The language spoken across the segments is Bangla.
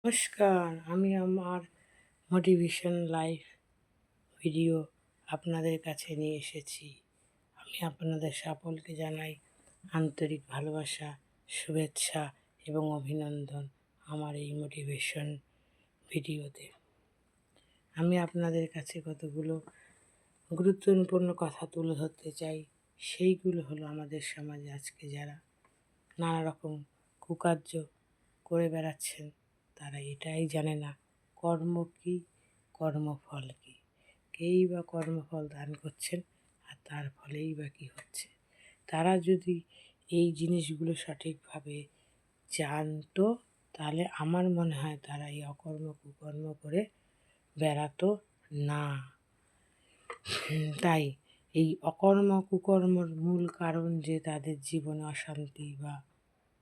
নমস্কার, আমি আমার মোটিভেশন লাইফ ভিডিও আপনাদের কাছে নিয়ে এসেছি। আমি আপনাদের সকলকে জানাই আন্তরিক ভালোবাসা, শুভেচ্ছা এবং অভিনন্দন আমার এই মোটিভেশন ভিডিওতে। আমি আপনাদের কাছে কতগুলো গুরুত্বপূর্ণ কথা তুলে ধরতে চাই। সেইগুলো হলো আমাদের সমাজে আজকে যারা নানা রকম কুকার্য করে বেড়াচ্ছেন, তারা এটাই জানে না কর্ম কী, কর্মফল কী। কেই বা কর্মফল দান করছেন, আর তার ফলেই বা কী হচ্ছে। তারা যদি এই জিনিসগুলো সঠিকভাবে জানতো, তাহলে আমার মনে হয় তারা এই অকর্ম কুকর্ম করে বেড়াতো না। তাই এই অকর্ম কুকর্মর মূল কারণ যে তাদের জীবনে অশান্তি বা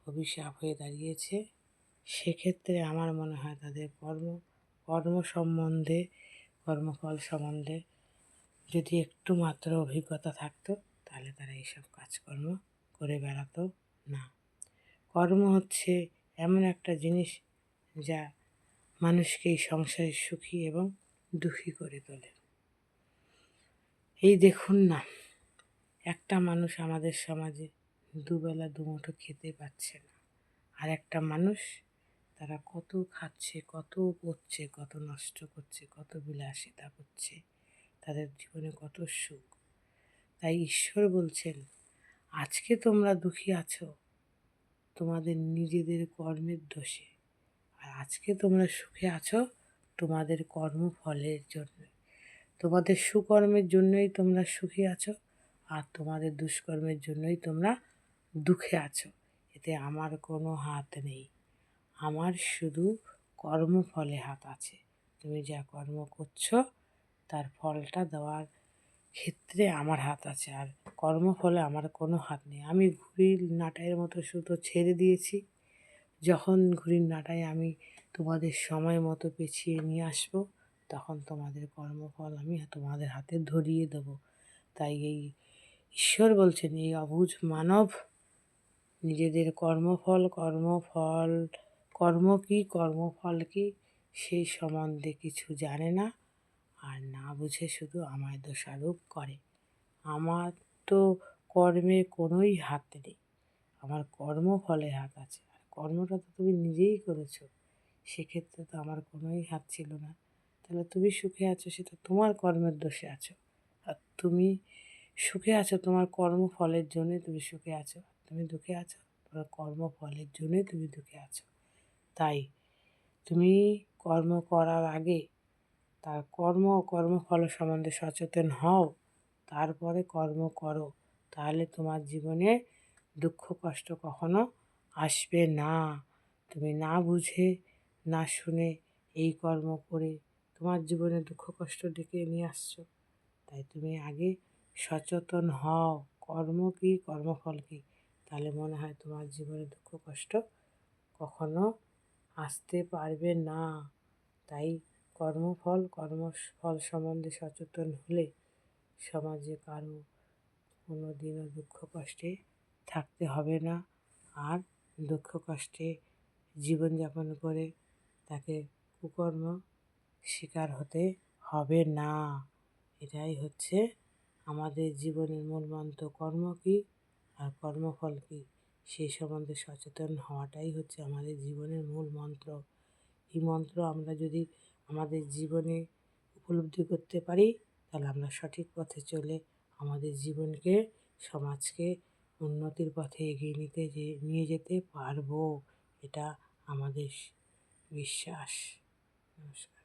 অভিশাপ হয়ে দাঁড়িয়েছে, সেক্ষেত্রে আমার মনে হয় তাদের কর্ম সম্বন্ধে, কর্মফল সম্বন্ধে যদি একটু মাত্র অভিজ্ঞতা থাকতো, তাহলে তারা এইসব কাজকর্ম করে বেড়াতো না। কর্ম হচ্ছে এমন একটা জিনিস যা মানুষকে এই সংসারে সুখী এবং দুঃখী করে তোলে। এই দেখুন না, একটা মানুষ আমাদের সমাজে দুবেলা দুমুঠো খেতে পাচ্ছে না, আর একটা মানুষ তারা কত খাচ্ছে, কত পড়ছে, কত নষ্ট করছে, কত বিলাসিতা করছে, তাদের জীবনে কত সুখ। তাই ঈশ্বর বলছেন, আজকে তোমরা দুঃখী আছো তোমাদের নিজেদের কর্মের দোষে, আর আজকে তোমরা সুখে আছো তোমাদের কর্মফলের জন্য। তোমাদের সুকর্মের জন্যই তোমরা সুখী আছো, আর তোমাদের দুষ্কর্মের জন্যই তোমরা দুঃখে আছো। এতে আমার কোনো হাত নেই, আমার শুধু কর্মফলে হাত আছে। তুমি যা কর্ম করছো তার ফলটা দেওয়ার ক্ষেত্রে আমার হাত আছে, আর কর্মফলে আমার কোনো হাত নেই। আমি ঘুড়ির নাটাইয়ের মতো শুধু ছেড়ে দিয়েছি। যখন ঘুড়ির নাটায় আমি তোমাদের সময় মতো পেছিয়ে নিয়ে আসবো, তখন তোমাদের কর্মফল আমি তোমাদের হাতে ধরিয়ে দেবো। তাই এই ঈশ্বর বলছেন, এই অবুঝ মানব নিজেদের কর্ম কী, কর্মফল কী সেই সম্বন্ধে কিছু জানে না, আর না বুঝে শুধু আমায় দোষারোপ করে। আমার তো কর্মে কোনোই হাত নেই, আমার কর্মফলে হাত আছে, আর কর্মটা তো তুমি নিজেই করেছো। সেক্ষেত্রে তো আমার কোনোই হাত ছিল না। তাহলে তুমি সুখে আছো সেটা তোমার কর্মের দোষে আছো, আর তুমি সুখে আছো তোমার কর্মফলের জন্যই তুমি সুখে আছো। তুমি দুঃখে আছো তোমার কর্মফলের জন্যই তুমি দুঃখে আছো। তাই তুমি কর্ম করার আগে তার কর্মফল সম্বন্ধে সচেতন হও, তারপরে কর্ম করো। তাহলে তোমার জীবনে দুঃখ কষ্ট কখনো আসবে না। তুমি না বুঝে না শুনে এই কর্ম করে তোমার জীবনে দুঃখ কষ্ট ডেকে নিয়ে আসছো। তাই তুমি আগে সচেতন হও কর্ম কী, কর্মফল কী। তাহলে মনে হয় তোমার জীবনে দুঃখ কষ্ট কখনো আসতে পারবে না। তাই কর্মফল সম্বন্ধে সচেতন হলে সমাজে কারো কোনো দিনও দুঃখ কষ্টে থাকতে হবে না, আর দুঃখ কষ্টে জীবনযাপন করে তাকে কুকর্ম শিকার হতে হবে না। এটাই হচ্ছে আমাদের জীবনের মূল মন্ত্র। কর্ম কী আর কর্মফল কী সেই সম্বন্ধে সচেতন হওয়াটাই হচ্ছে আমাদের জীবনের মূল মন্ত্র। এই মন্ত্র আমরা যদি আমাদের জীবনে উপলব্ধি করতে পারি, তাহলে আমরা সঠিক পথে চলে আমাদের জীবনকে, সমাজকে উন্নতির পথে এগিয়ে নিয়ে যেতে পারবো। এটা আমাদের বিশ্বাস। নমস্কার।